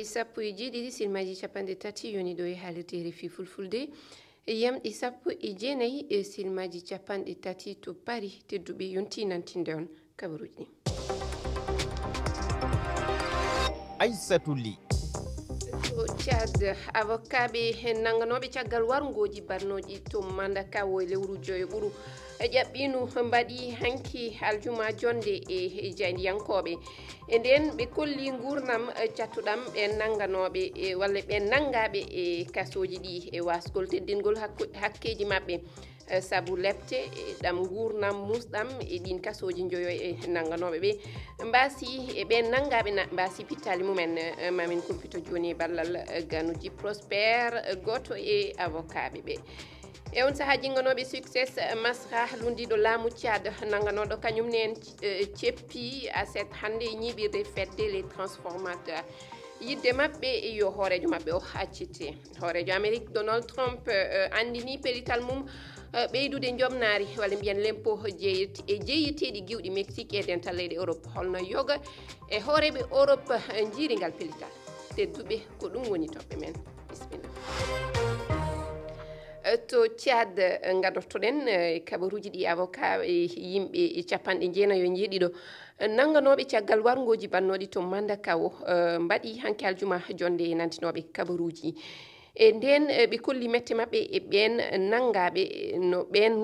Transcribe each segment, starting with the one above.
sappo e jeeɗiɗi silmaji capanɗe tati yoni ɗo e haalirde fi fulfulde yamɗe sappo e jeenayi e silmaji capanɗe tati to Paris tedduɓe yonti nantinde on kabaruji ɗi. Aissatou Ly Tchad avocat ɓe nanganoɓe caggal wargoji barnoji to Mandaka wo lewru joyo ɓuru ƴaɓɓinu mbaɗi hanki aljuma jonde e jaydiyankoɓe e nden ɓe kolli gurnam cattuɗam ɓe nanganoɓe walla ɓe nangaɓe e kasoji ɗi e wasgol teddingol hakkeji mabɓe sabu lepte ɗam gurnam musɗam e ɗin kasoji joyo e nanganoɓe ɓe mbasi e ɓe nangaɓe mbasi pittali mumen mamin kulpito joni e ballal ganuji Prosper goto e avocat ɓe e on saaha jingganoɓe success masra lundiɗo laamu Tchad nanganoɗo kañum ne en ceppi aset hande e ñiɓirde fedde les transformateurs yidde mabɓe yo hoorejo mabɓe o accite hoorejo Amérique Donald Trump andini pelital mum ɓeydude jomnaari walla mbiyen lempo jeeyeteɗi giwɗi Mexique e dental leyɗe Europe holno yoga e hooreɓe Europe jiiringal pelital tedduɓe ko ɗum woni toɓɓe men bisimilla. To Tchad gadortoɗen kabaruji ɗi avocat yimɓe capanɗe jeenayi yo jeeɗiɗo nanganoɓe caggal wargoji bannoɗi to Mandaka o mbaɗi hanki aljuma jonde e nantinoɓe kabaruji e nden ɓe kolli mette mabɓe e ɓen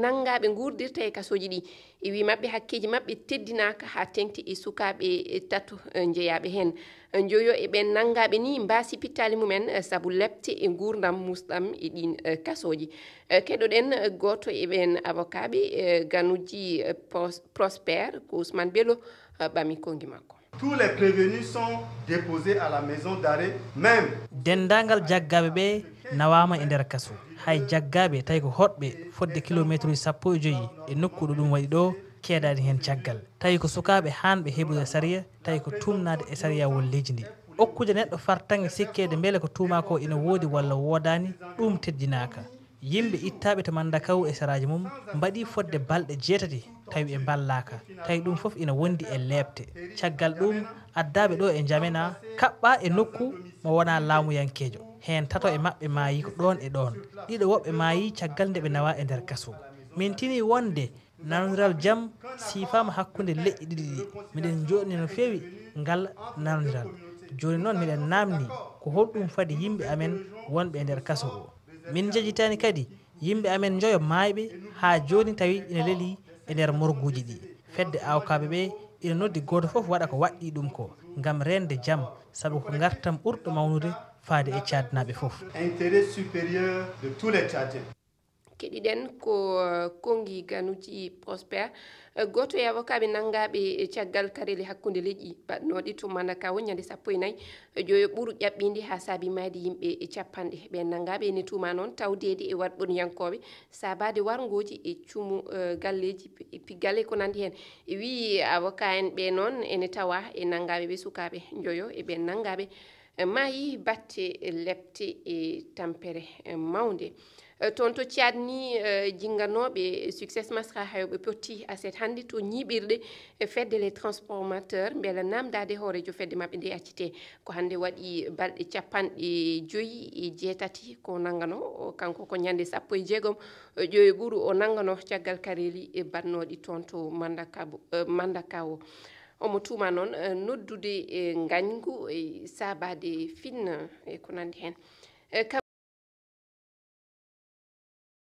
nangaɓe gurdirta e kasoji ɗi e wi mabɓe hakkeji mabɓe teddinaka ha tengti e sukaɓe tatu jeeyaɓe hen joyo e ɓen nangaɓe ni mbasi pittali mumen saabu lepte e gurdam musɗam e ɗin kasoji keɗoɗen goto e ɓen avocat ɓe ganuji Prosper ko Ousmane Bello ɓami kongi makko. Tous les prévenus sont déposés à la maison d'arrêt même. Dendagal jaggaɓe ɓe nawama e nder kaso hay jaggaɓe tawi ko hoɗɓe fodde kilométre uji 15 e nokkuɗo ɗum waɗi ɗo keedani hen caggal tawi ko sukaɓe hanɓe heɓude sariya tawi ko tumnade e sariya wol leydi ndi okkude neɗɗo fartange sikkede beele ko tuuma ko ina woodi walla wodani ɗum teddinaka yimɓe ittaɓe to Mandaka e saraji mum mbaɗi fodde balɗe 6 tawi ɓe ballaka tawi ɗum foof ina wondi e lebte caggal ɗum addaɓe ɗo e jamena kaɓɓa e nokku mo wona laamuyankejo hen tato e mabɓe maayi ko ɗon e ɗon ɗiɗo woɓɓe maayi caggal nde ɓe nawa e nder kaso min tini wonde nanodiral jaam sifama hakkude leƴƴi ɗiɗi ɗi miɗen joɗini no fewi ngal nanodiral joni noon miɗen namni ko holɗum fadi yimɓe amen wonɓe e nder kaso o min jejitani kadi yimɓe amen joyo mayɓe ha joni tawi ina leeli e nder morguji ɗi fedde awkaɓe ɓe ina noddi goto foof waɗa ko waɗɗi ɗum ko gam rende jaam saabu ko gartam ɓurɗo mawnude faade e Tchadnaɓe foof. Intérêt supérieur de tous les Tchadiens. keɗiɗen ko kongi ganuji Prosper goto e avocat ɓe nangaɓe caggal karele hakkude leƴƴi baɗnoɗi to Mandaka o ñande 14 joyo ɓuuru ƴaɓɓinde ha saabi mayde yimɓe capanɗe ɓe nangaɓe ene tuma noon tawdede e waɗɓoniyankoɓe sabade wargoji e cuumu galleji piggale ko nandi hen e wi avocat en ɓe noon ene tawa e nangaɓe ɓe sukaɓe joyo e ɓe nangaɓe maayi batte lepte e tampere mawde toon to Tchad ni jingganoɓe success masra hayɓe potti aset hande to ñiɓirɗe fedde les transformateurs beela namdade hoorejo fedde mabɓe nde accite ko hande waɗi balɗe 57 ko nangano kanko ko ñande 16 joyo ɓuuru o nangano caggal kareli e bannoɗi toon to Mandaka o omo tuma noon noddude gañgu e sabade finna e ko nandi hen